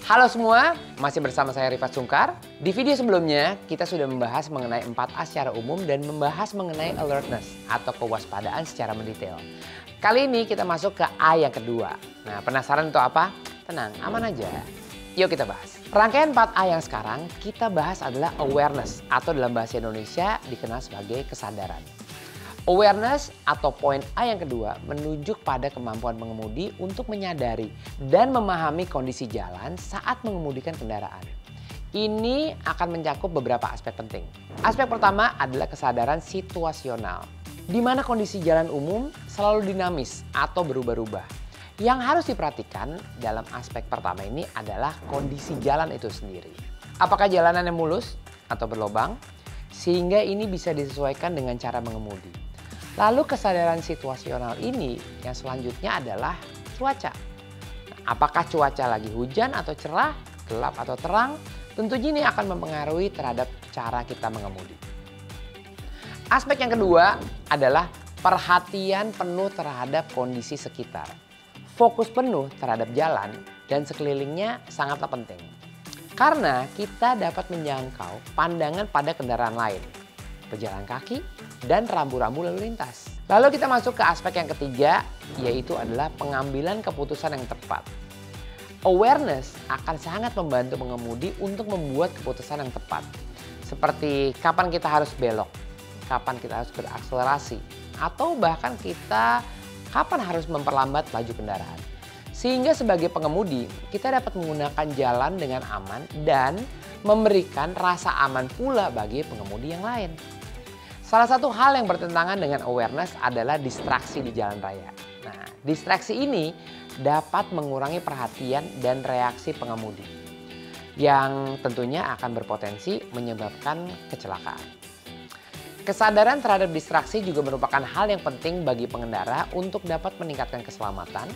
Halo semua, masih bersama saya Rifat Sungkar. Di video sebelumnya, kita sudah membahas mengenai 4A secara umum dan membahas mengenai alertness atau kewaspadaan secara mendetail. Kali ini kita masuk ke A yang kedua. Nah, penasaran untuk apa? Tenang, aman aja. Yuk kita bahas. Rangkaian 4A yang sekarang kita bahas adalah awareness atau dalam bahasa Indonesia dikenal sebagai kesadaran. Awareness atau poin A yang kedua menunjuk pada kemampuan pengemudi untuk menyadari dan memahami kondisi jalan saat mengemudikan kendaraan. Ini akan mencakup beberapa aspek penting. Aspek pertama adalah kesadaran situasional, di mana kondisi jalan umum selalu dinamis atau berubah-ubah. Yang harus diperhatikan dalam aspek pertama ini adalah kondisi jalan itu sendiri. Apakah jalanannya mulus atau berlobang? Sehingga ini bisa disesuaikan dengan cara mengemudi. Lalu kesadaran situasional ini yang selanjutnya adalah cuaca. Nah, apakah cuaca lagi hujan atau cerah, gelap atau terang? Tentunya ini akan mempengaruhi terhadap cara kita mengemudi. Aspek yang kedua adalah perhatian penuh terhadap kondisi sekitar. Fokus penuh terhadap jalan dan sekelilingnya sangatlah penting. Karena kita dapat menjangkau pandangan pada kendaraan lain, pejalan kaki, dan rambu-rambu lalu lintas. Lalu kita masuk ke aspek yang ketiga, yaitu adalah pengambilan keputusan yang tepat. Awareness akan sangat membantu pengemudi untuk membuat keputusan yang tepat. Seperti kapan kita harus belok, kapan kita harus berakselerasi, atau bahkan kita kapan harus memperlambat laju kendaraan. Sehingga sebagai pengemudi, kita dapat menggunakan jalan dengan aman dan memberikan rasa aman pula bagi pengemudi yang lain. Salah satu hal yang bertentangan dengan awareness adalah distraksi di jalan raya. Nah, distraksi ini dapat mengurangi perhatian dan reaksi pengemudi yang tentunya akan berpotensi menyebabkan kecelakaan. Kesadaran terhadap distraksi juga merupakan hal yang penting bagi pengendara untuk dapat meningkatkan keselamatan,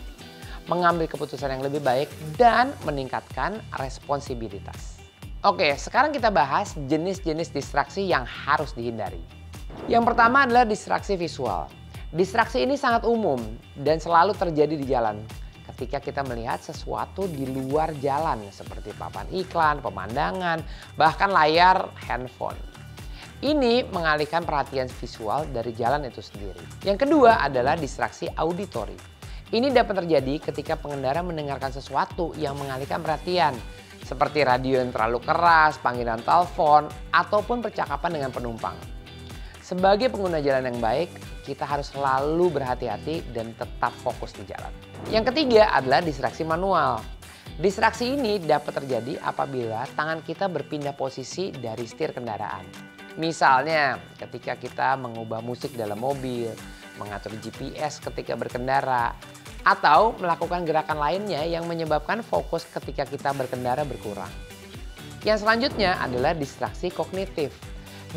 mengambil keputusan yang lebih baik, dan meningkatkan responsibilitas. Oke, sekarang kita bahas jenis-jenis distraksi yang harus dihindari. Yang pertama adalah distraksi visual. Distraksi ini sangat umum dan selalu terjadi di jalan ketika kita melihat sesuatu di luar jalan seperti papan iklan, pemandangan, bahkan layar handphone. Ini mengalihkan perhatian visual dari jalan itu sendiri. Yang kedua adalah distraksi auditori. Ini dapat terjadi ketika pengendara mendengarkan sesuatu yang mengalihkan perhatian, seperti radio yang terlalu keras, panggilan telepon, ataupun percakapan dengan penumpang. Sebagai pengguna jalan yang baik, kita harus selalu berhati-hati dan tetap fokus di jalan. Yang ketiga adalah distraksi manual. Distraksi ini dapat terjadi apabila tangan kita berpindah posisi dari setir kendaraan. Misalnya ketika kita mengubah musik dalam mobil, mengatur GPS ketika berkendara, atau melakukan gerakan lainnya yang menyebabkan fokus ketika kita berkendara berkurang. Yang selanjutnya adalah distraksi kognitif.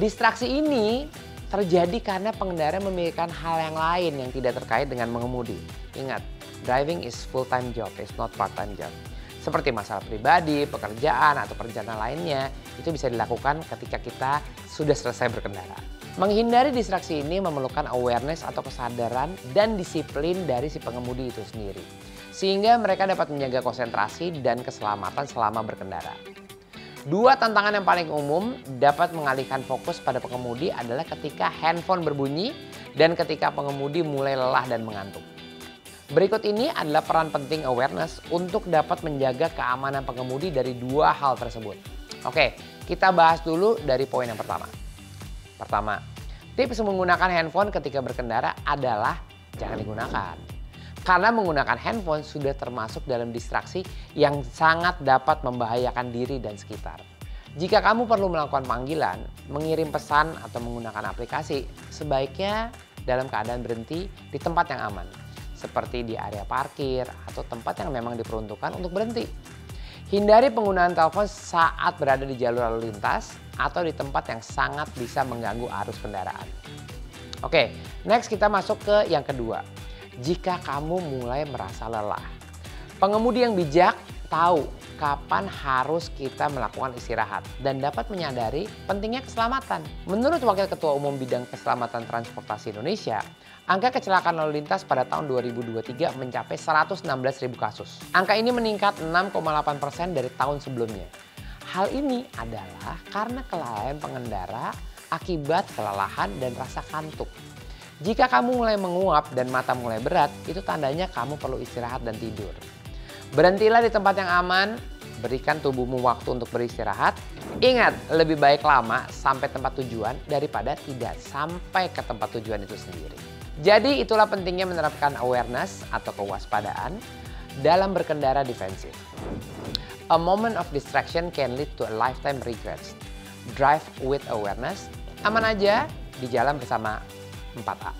Distraksi ini terjadi karena pengendara memikirkan hal yang lain yang tidak terkait dengan mengemudi. Ingat, driving is full-time job, it's not part-time job. Seperti masalah pribadi, pekerjaan, atau perencanaan lainnya, itu bisa dilakukan ketika kita sudah selesai berkendara. Menghindari distraksi ini memerlukan awareness atau kesadaran dan disiplin dari si pengemudi itu sendiri. Sehingga mereka dapat menjaga konsentrasi dan keselamatan selama berkendara. Dua tantangan yang paling umum dapat mengalihkan fokus pada pengemudi adalah ketika handphone berbunyi dan ketika pengemudi mulai lelah dan mengantuk. Berikut ini adalah peran penting awareness untuk dapat menjaga keamanan pengemudi dari dua hal tersebut. Oke, kita bahas dulu dari poin yang pertama. Pertama, tips menggunakan handphone ketika berkendara adalah jangan digunakan. Karena menggunakan handphone sudah termasuk dalam distraksi yang sangat dapat membahayakan diri dan sekitar. Jika kamu perlu melakukan panggilan, mengirim pesan atau menggunakan aplikasi, sebaiknya dalam keadaan berhenti di tempat yang aman. Seperti di area parkir atau tempat yang memang diperuntukkan untuk berhenti. Hindari penggunaan telepon saat berada di jalur lalu lintas atau di tempat yang sangat bisa mengganggu arus kendaraan. Oke, next kita masuk ke yang kedua. Jika kamu mulai merasa lelah. Pengemudi yang bijak tahu kapan harus kita melakukan istirahat dan dapat menyadari pentingnya keselamatan. Menurut Wakil Ketua Umum Bidang Keselamatan Transportasi Indonesia, angka kecelakaan lalu lintas pada tahun 2023 mencapai 116.000 kasus. Angka ini meningkat 6,8% dari tahun sebelumnya. Hal ini adalah karena kelalaian pengendara akibat kelelahan dan rasa kantuk. Jika kamu mulai menguap dan mata mulai berat, itu tandanya kamu perlu istirahat dan tidur. Berhentilah di tempat yang aman, berikan tubuhmu waktu untuk beristirahat. Ingat, lebih baik lama sampai tempat tujuan daripada tidak sampai ke tempat tujuan itu sendiri. Jadi itulah pentingnya menerapkan awareness atau kewaspadaan dalam berkendara defensif. A moment of distraction can lead to a lifetime regrets. Drive with awareness, aman aja di jalan bersama 4A.